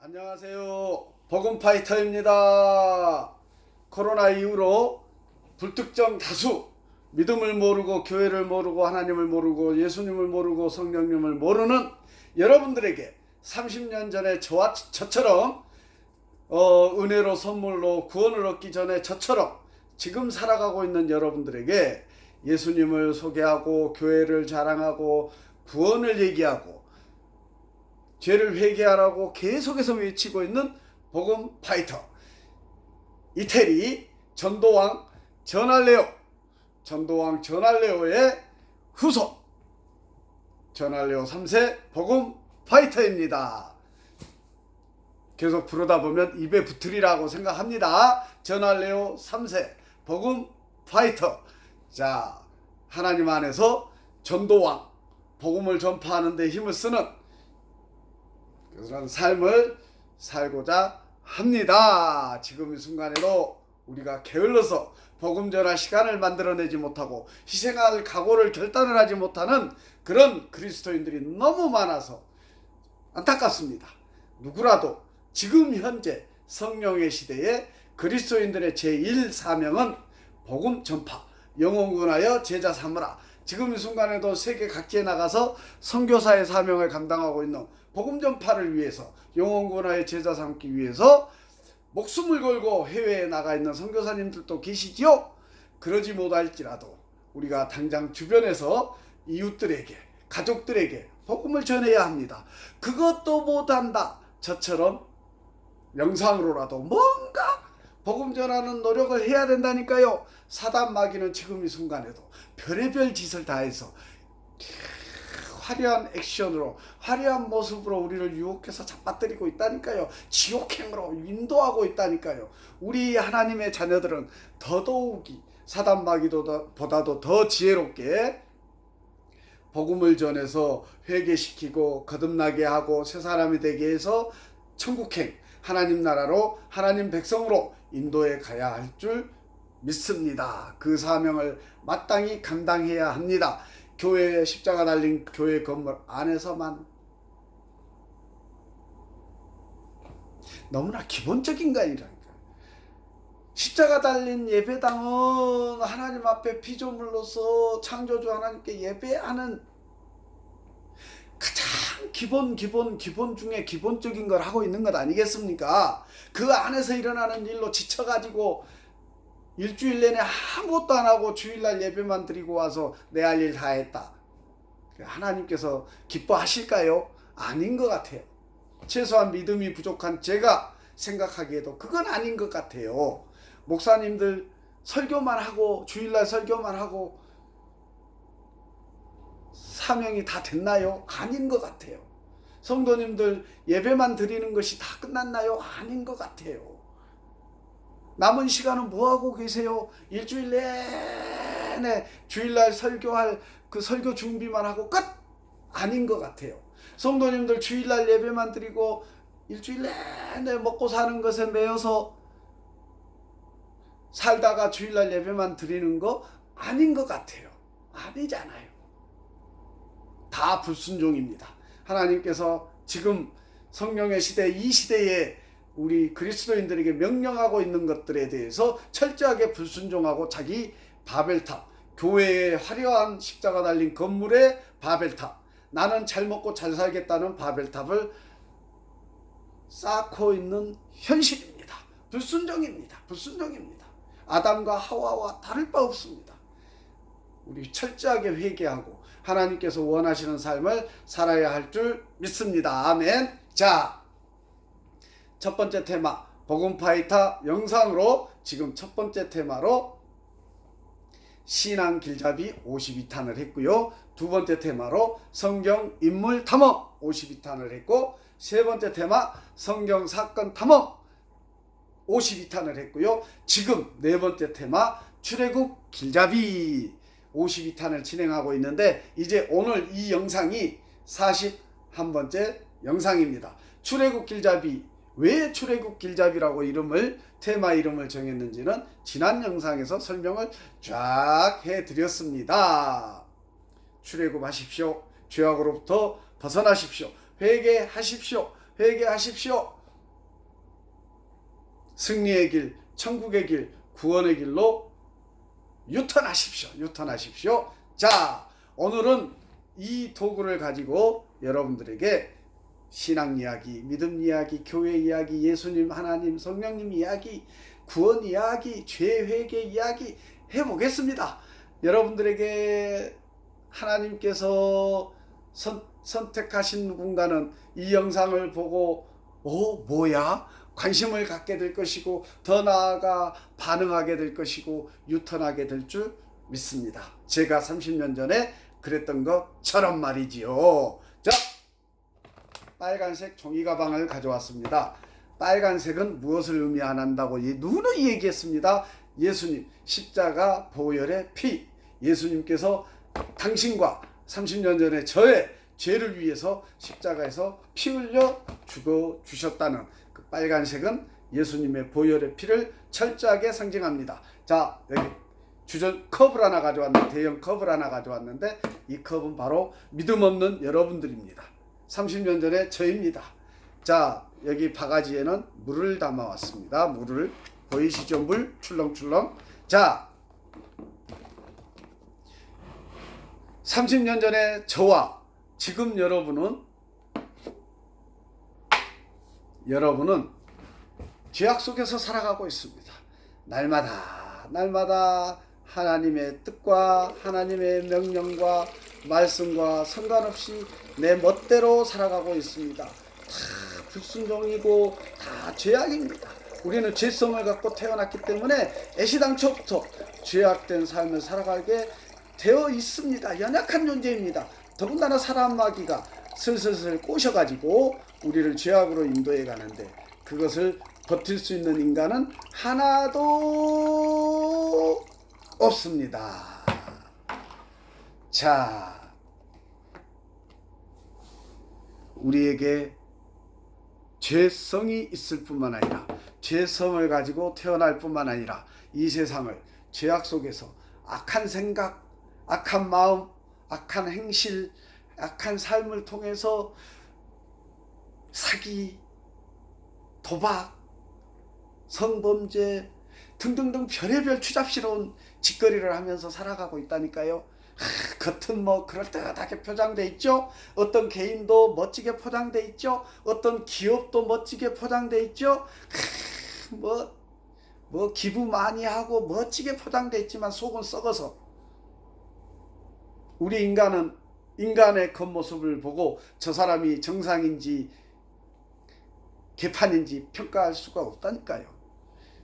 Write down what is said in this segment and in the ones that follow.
안녕하세요. 복음파이터입니다. 코로나 이후로 불특정 다수 믿음을 모르고 교회를 모르고 하나님을 모르고 예수님을 모르고 성령님을 모르는 여러분들에게 30년 전에 저처럼 은혜로 선물로 구원을 얻기 전에 저처럼 지금 살아가고 있는 여러분들에게 예수님을 소개하고 교회를 자랑하고 구원을 얘기하고 죄를 회개하라고 계속해서 외치고 있는 복음 파이터 이태리 전도왕 전할레오의 후손 전할레오 3세 복음 파이터입니다. 계속 부르다 보면 입에 붙으리라고 생각합니다. 전할레오 3세 복음 파이터. 자, 하나님 안에서 전도왕 복음을 전파하는 데 힘을 쓰는 그런 삶을 살고자 합니다. 지금 이 순간에도 우리가 게을러서 복음 전할 시간을 만들어내지 못하고 희생할 각오를 결단을 하지 못하는 그런 그리스도인들이 너무 많아서 안타깝습니다. 누구라도 지금 현재 성령의 시대에 그리스도인들의 제1사명은 복음 전파, 영혼군하여 제자 삼으라. 지금 이 순간에도 세계 각지에 나가서 선교사의 사명을 감당하고 있는 복음 전파를 위해서 영혼군하여 제자 삼기 위해서 목숨을 걸고 해외에 나가 있는 선교사님들도 계시지요. 그러지 못할지라도 우리가 당장 주변에서 이웃들에게 가족들에게 복음을 전해야 합니다. 그것도 못한다. 저처럼 영상으로라도 뭔가 복음 전하는 노력을 해야 된다니까요. 사단 마귀는 지금 이 순간에도 별의별 짓을 다해서 화려한 액션으로 화려한 모습으로 우리를 유혹해서 잡아뜨리고 있다니까요. 지옥행으로 인도하고 있다니까요. 우리 하나님의 자녀들은 더더욱이 사단 마귀보다도 더 지혜롭게 복음을 전해서 회개시키고 거듭나게 하고 새 사람이 되게 해서 천국행 하나님 나라로 하나님 백성으로 인도에 가야 할 줄 믿습니다. 그 사명을 마땅히 감당해야 합니다. 교회에 십자가 달린 교회 건물 안에서만 너무나 기본적인 거 아니라니까. 십자가 달린 예배당은 하나님 앞에 피조물로서 창조주 하나님께 예배하는 가장 기본 중에 기본적인 걸 하고 있는 것 아니겠습니까? 그 안에서 일어나는 일로 지쳐가지고 일주일 내내 아무것도 안 하고 주일날 예배만 드리고 와서 내 할 일 다 했다. 하나님께서 기뻐하실까요? 아닌 것 같아요. 최소한 믿음이 부족한 제가 생각하기에도 그건 아닌 것 같아요. 목사님들 설교만 하고 주일날 설교만 하고 사명이 다 됐나요? 아닌 것 같아요. 성도님들 예배만 드리는 것이 다 끝났나요? 아닌 것 같아요. 남은 시간은 뭐하고 계세요? 일주일 내내 주일날 설교할 그 설교 준비만 하고 끝? 아닌 것 같아요. 성도님들 주일날 예배만 드리고 일주일 내내 먹고 사는 것에 매여서 살다가 주일날 예배만 드리는 거 아닌 것 같아요. 아니잖아요. 다 불순종입니다. 하나님께서 지금 성령의 시대, 이 시대에 우리 그리스도인들에게 명령하고 있는 것들에 대해서 철저하게 불순종하고 자기 바벨탑, 교회의 화려한 십자가 달린 건물의 바벨탑, 나는 잘 먹고 잘 살겠다는 바벨탑을 쌓고 있는 현실입니다. 불순종입니다. 아담과 하와와 다를 바 없습니다. 우리 철저하게 회개하고 하나님께서 원하시는 삶을 살아야 할 줄 믿습니다. 아멘. 자, 첫 번째 테마 복음 파이터 영상으로 지금 첫 번째 테마로 신앙 길잡이 52탄을 했고요. 두 번째 테마로 성경 인물 탐험 52탄을 했고, 세 번째 테마 성경 사건 탐험 52탄을 했고요. 지금 네 번째 테마 출애굽 길잡이 52탄을 진행하고 있는데, 이제 오늘 이 영상이 41번째 영상입니다. 출애굽 길잡이, 왜 출애굽 길잡이라고 테마 이름을 정했는지는 지난 영상에서 설명을 쫙 해드렸습니다. 출애굽하십시오. 죄악으로부터 벗어나십시오. 회개하십시오. 승리의 길, 천국의 길, 구원의 길로 유턴하십시오. 유턴하십시오. 자, 오늘은 이 도구를 가지고 여러분들에게 신앙 이야기, 믿음 이야기, 교회 이야기, 예수님, 하나님, 성령님 이야기, 구원 이야기, 죄 회개 이야기 해보겠습니다. 여러분들에게 하나님께서 선택하신 누군가는 이 영상을 보고 뭐야? 관심을 갖게 될 것이고 더 나아가 반응하게 될 것이고 유턴하게 될 줄 믿습니다. 제가 30년 전에 그랬던 것처럼 말이지요. 자, 빨간색 종이 가방을 가져왔습니다. 빨간색은 무엇을 의미한다고 누누이 얘기했습니다. 예수님 십자가 보혈의 피, 예수님께서 당신과 30년 전에 저의 죄를 위해서 십자가에서 피 흘려 죽어 주셨다는 그 빨간색은 예수님의 보혈의 피를 철저하게 상징합니다. 자, 여기 주전 컵을 하나 가져왔는데, 대형 컵을 하나 가져왔는데 이 컵은 바로 믿음 없는 여러분들입니다. 30년 전에 저입니다. 자, 여기 바가지에는 물을 담아왔습니다. 물을 보이시죠? 물 출렁출렁. 자, 30년 전에 저와 지금 여러분은 죄악 속에서 살아가고 있습니다. 날마다 하나님의 뜻과 하나님의 명령과 말씀과 상관없이 내 멋대로 살아가고 있습니다. 다 불순종이고 다 죄악입니다. 우리는 죄성을 갖고 태어났기 때문에 애시당초부터 죄악된 삶을 살아가게 되어 있습니다. 연약한 존재입니다. 더군다나 사람 마귀가 슬슬 꼬셔가지고 우리를 죄악으로 인도해 가는데 그것을 버틸 수 있는 인간은 하나도 없습니다. 자, 우리에게 죄성이 있을 뿐만 아니라 죄성을 가지고 태어날 뿐만 아니라 이 세상을 죄악 속에서 악한 생각, 악한 마음, 악한 행실, 악한 삶을 통해서 사기, 도박, 성범죄 등등등 별의별 추잡스러운 짓거리를 하면서 살아가고 있다니까요. 겉은 그럴듯하게 포장돼 있죠. 어떤 개인도 멋지게 포장돼 있죠. 어떤 기업도 멋지게 포장돼 있죠. 기부 많이 하고 멋지게 포장돼 있지만 속은 썩어서 우리 인간의 겉모습을 보고 저 사람이 정상인지 개판인지 평가할 수가 없다니까요.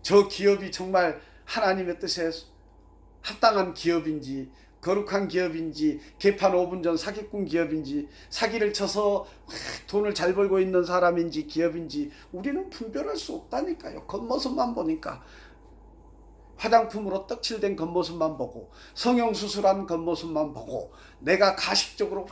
저 기업이 정말 하나님의 뜻에 합당한 기업인지 거룩한 기업인지 개판 5분 전 사기꾼 기업인지 사기를 쳐서 돈을 잘 벌고 있는 사람인지 기업인지 우리는 분별할 수 없다니까요. 겉모습만 보니까 화장품으로 떡칠된 겉모습만 보고 성형수술한 겉모습만 보고 내가 가식적으로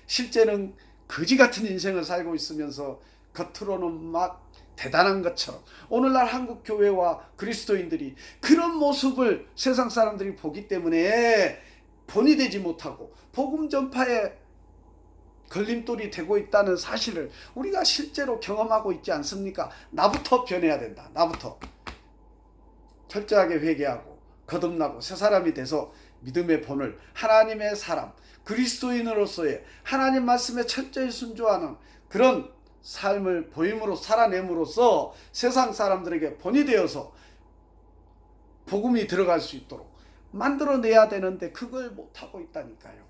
실제는 거지 같은 인생을 살고 있으면서 겉으로는 막 대단한 것처럼 오늘날 한국 교회와 그리스도인들이 그런 모습을 세상 사람들이 보기 때문에 본이 되지 못하고 복음 전파에 걸림돌이 되고 있다는 사실을 우리가 실제로 경험하고 있지 않습니까? 나부터 변해야 된다. 나부터 철저하게 회개하고 거듭나고 새 사람이 돼서 믿음의 본을 하나님의 사람, 그리스도인으로서의 하나님 말씀에 철저히 순종하는 그런 삶을 보임으로 살아냄으로써 세상 사람들에게 본이 되어서 복음이 들어갈 수 있도록 만들어내야 되는데 그걸 못하고 있다니까요.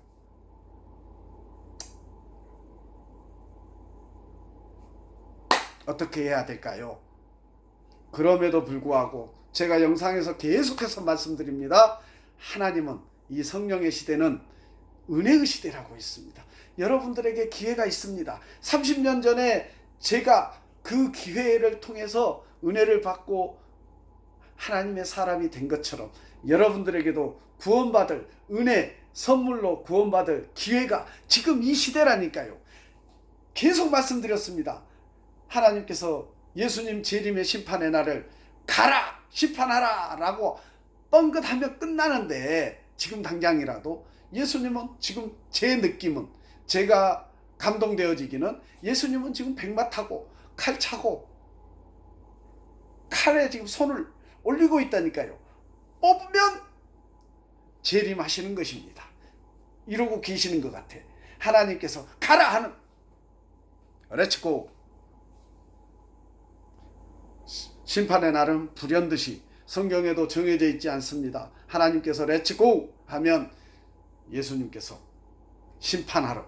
어떻게 해야 될까요? 그럼에도 불구하고 제가 영상에서 계속해서 말씀드립니다. 하나님은 이 성령의 시대는 은혜의 시대라고 있습니다. 여러분들에게 기회가 있습니다. 30년 전에 제가 그 기회를 통해서 은혜를 받고 하나님의 사람이 된 것처럼 여러분들에게도 구원받을 은혜, 선물로 구원받을 기회가 지금 이 시대라니까요. 계속 말씀드렸습니다. 하나님께서 예수님 재림의 심판의 날을 가라! 심판하라! 라고 뻥긋하면 끝나는데 지금 당장이라도 예수님은 지금 제 느낌은 제가 감동되어지기는 예수님은 지금 백마 타고 칼 차고 칼에 지금 손을 올리고 있다니까요. 뽑으면 재림하시는 것입니다. 이러고 계시는 것 같아. 하나님께서 가라 하는 렛츠고. 심판의 날은 불현듯이 성경에도 정해져 있지 않습니다. 하나님께서 렛츠고 하면 예수님께서 심판하러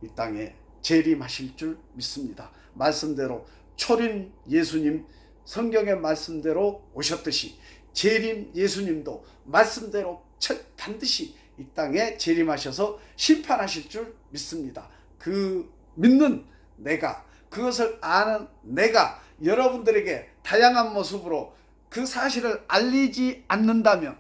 이 땅에 재림하실 줄 믿습니다. 말씀대로 초림 예수님 성경의 말씀대로 오셨듯이 재림 예수님도 말씀대로 반드시 이 땅에 재림하셔서 심판하실 줄 믿습니다. 그 믿는 내가, 그것을 아는 내가 여러분들에게 다양한 모습으로 그 사실을 알리지 않는다면,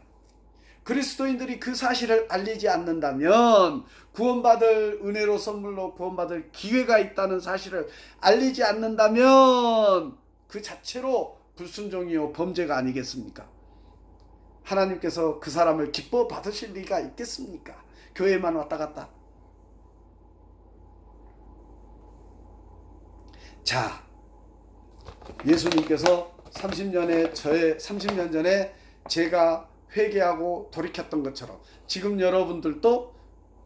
그리스도인들이 그 사실을 알리지 않는다면, 구원받을 은혜로 선물로 구원받을 기회가 있다는 사실을 알리지 않는다면 그 자체로 불순종이요 범죄가 아니겠습니까? 하나님께서 그 사람을 기뻐 받으실 리가 있겠습니까? 교회만 왔다 갔다. 자, 예수님께서 30년 전에 제가 회개하고 돌이켰던 것처럼 지금 여러분들도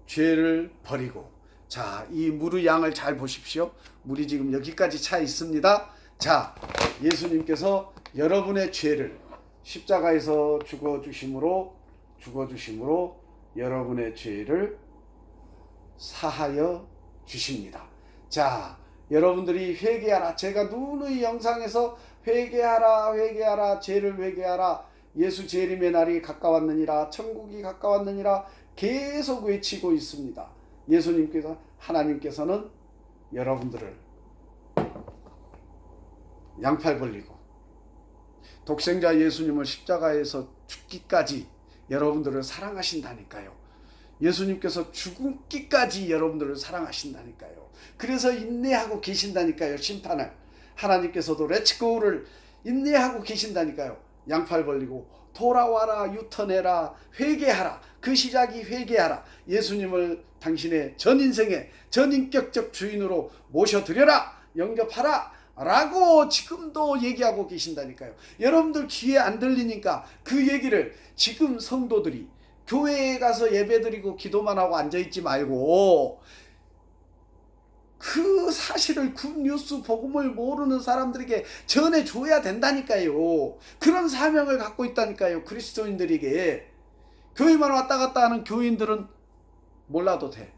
죄를 버리고, 자, 이 물의 양을 잘 보십시오. 물이 지금 여기까지 차 있습니다. 자, 예수님께서 여러분의 죄를 십자가에서 죽어주심으로 여러분의 죄를 사하여 주십니다. 자, 여러분들이 회개하라. 제가 누누이 영상에서 회개하라, 죄를 회개하라, 예수 재림의 날이 가까웠느니라, 천국이 가까웠느니라 계속 외치고 있습니다. 예수님께서, 하나님께서는 여러분들을 양팔 벌리고 독생자 예수님을 십자가에서 죽기까지 여러분들을 사랑하신다니까요. 예수님께서 죽기까지 여러분들을 사랑하신다니까요. 그래서 인내하고 계신다니까요. 심판을 하나님께서도 렛츠고를 인내하고 계신다니까요. 양팔 벌리고 돌아와라, 유턴해라, 회개하라. 그 시작이 회개하라. 예수님을 당신의 전 인생의 전인격적 주인으로 모셔드려라, 영접하라 라고 지금도 얘기하고 계신다니까요. 여러분들 귀에 안 들리니까 그 얘기를 지금 성도들이 교회에 가서 예배드리고 기도만 하고 앉아있지 말고 그 사실을 굿뉴스 복음을 모르는 사람들에게 전해줘야 된다니까요. 그런 사명을 갖고 있다니까요. 그리스도인들에게. 교회만 왔다 갔다 하는 교인들은 몰라도 돼.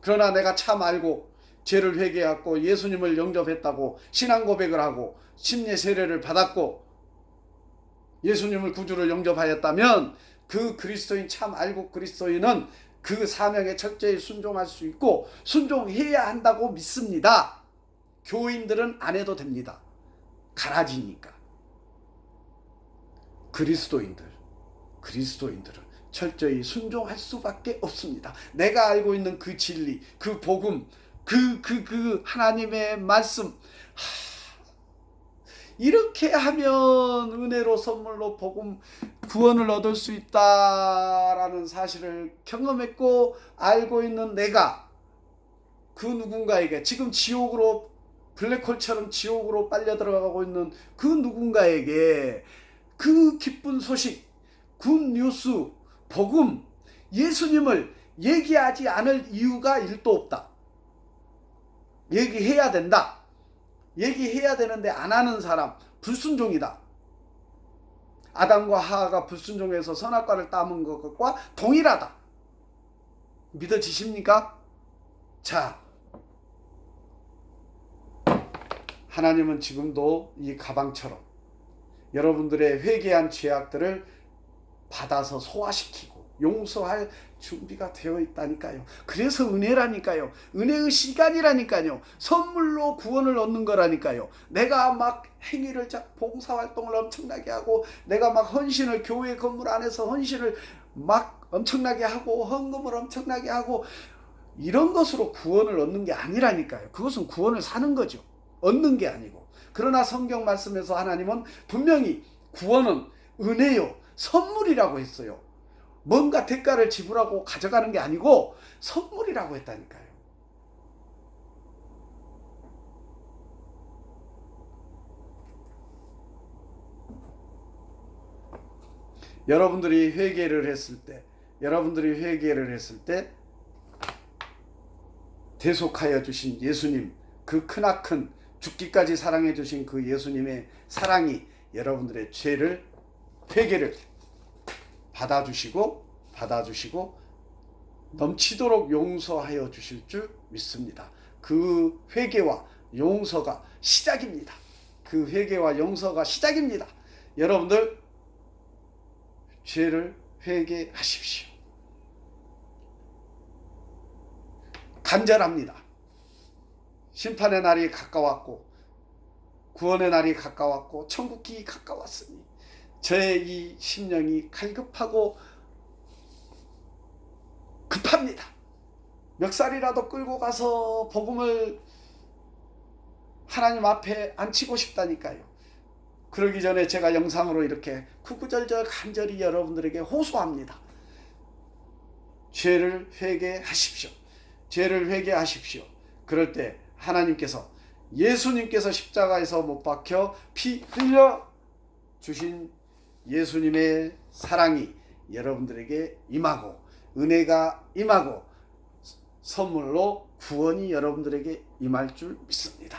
그러나 내가 참 알고 죄를 회개하고 예수님을 영접했다고 신앙 고백을 하고 침례 세례를 받았고 예수님을 구주를 영접하였다면 그 그리스도인, 참 알고 그리스도인은 그 사명에 철저히 순종할 수 있고 순종해야 한다고 믿습니다. 교인들은 안 해도 됩니다. 가라지니까. 그리스도인들은 철저히 순종할 수밖에 없습니다. 내가 알고 있는 그 진리, 그 복음, 그 하나님의 말씀, 이렇게 하면 은혜로 선물로 복음 구원을 얻을 수 있다라는 사실을 경험했고 알고 있는 내가 그 누군가에게, 지금 지옥으로, 블랙홀처럼 지옥으로 빨려 들어가고 있는 그 누군가에게 그 기쁜 소식, 굿뉴스, 복음, 예수님을 얘기하지 않을 이유가 1도 없다. 얘기해야 된다. 얘기해야 되는데 안 하는 사람 불순종이다. 아담과 하하가 불순종해서 선악과를 따먹은 것과 동일하다. 믿어지십니까? 자, 하나님은 지금도 이 가방처럼 여러분들의 회개한 죄악들을 받아서 소화시키고 용서할 준비가 되어 있다니까요. 그래서 은혜라니까요. 은혜의 시간이라니까요. 선물로 구원을 얻는 거라니까요. 내가 막 행위를, 봉사활동을 엄청나게 하고 내가 막 헌신을, 교회 건물 안에서 헌신을 막 엄청나게 하고 헌금을 엄청나게 하고 이런 것으로 구원을 얻는 게 아니라니까요. 그것은 구원을 사는 거죠. 얻는 게 아니고. 그러나 성경 말씀에서 하나님은 분명히 구원은 은혜요, 선물이라고 했어요. 뭔가 대가를 지불하고 가져가는 게 아니고 선물이라고 했다니까요. 여러분들이 회개를 했을 때 대속하여 주신 예수님, 그 크나큰 죽기까지 사랑해 주신 그 예수님의 사랑이 여러분들의 죄를, 회개를 받아주시고 넘치도록 용서하여 주실 줄 믿습니다. 그 회개와 용서가 시작입니다. 그 회개와 용서가 시작입니다. 여러분들 죄를 회개하십시오. 간절합니다. 심판의 날이 가까웠고 구원의 날이 가까웠고 천국이 가까웠으니 저의 이 심령이 갈급하고 급합니다. 멱살이라도 끌고 가서 복음을 하나님 앞에 앉히고 싶다니까요. 그러기 전에 제가 영상으로 이렇게 구구절절 간절히 여러분들에게 호소합니다. 죄를 회개하십시오. 죄를 회개하십시오. 그럴 때 하나님께서, 예수님께서 십자가에서 못 박혀 피 흘려 주신 예수님의 사랑이 여러분들에게 임하고 은혜가 임하고 선물로 구원이 여러분들에게 임할 줄 믿습니다.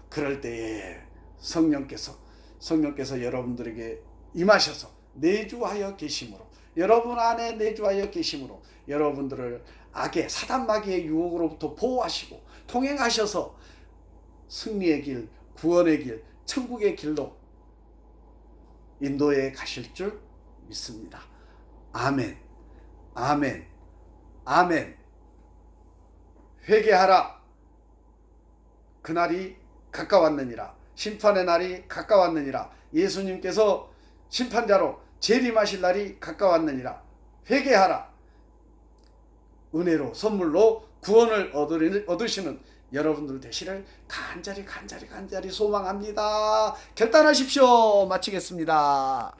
그럴 때에 성령께서 여러분들에게 임하셔서 내주하여 계심으로, 여러분 안에 내주하여 계심으로 여러분들을 악의 사단 마귀의 유혹으로부터 보호하시고 통행하셔서 승리의 길, 구원의 길, 천국의 길로 인도해 가실 줄 믿습니다. 아멘, 아멘, 아멘. 회개하라. 그날이 가까웠느니라. 심판의 날이 가까웠느니라. 예수님께서 심판자로 재림하실 날이 가까웠느니라. 회개하라. 은혜로, 선물로 구원을 얻으시는 여러분들 되시를 간절히 소망합니다. 결단하십시오. 마치겠습니다.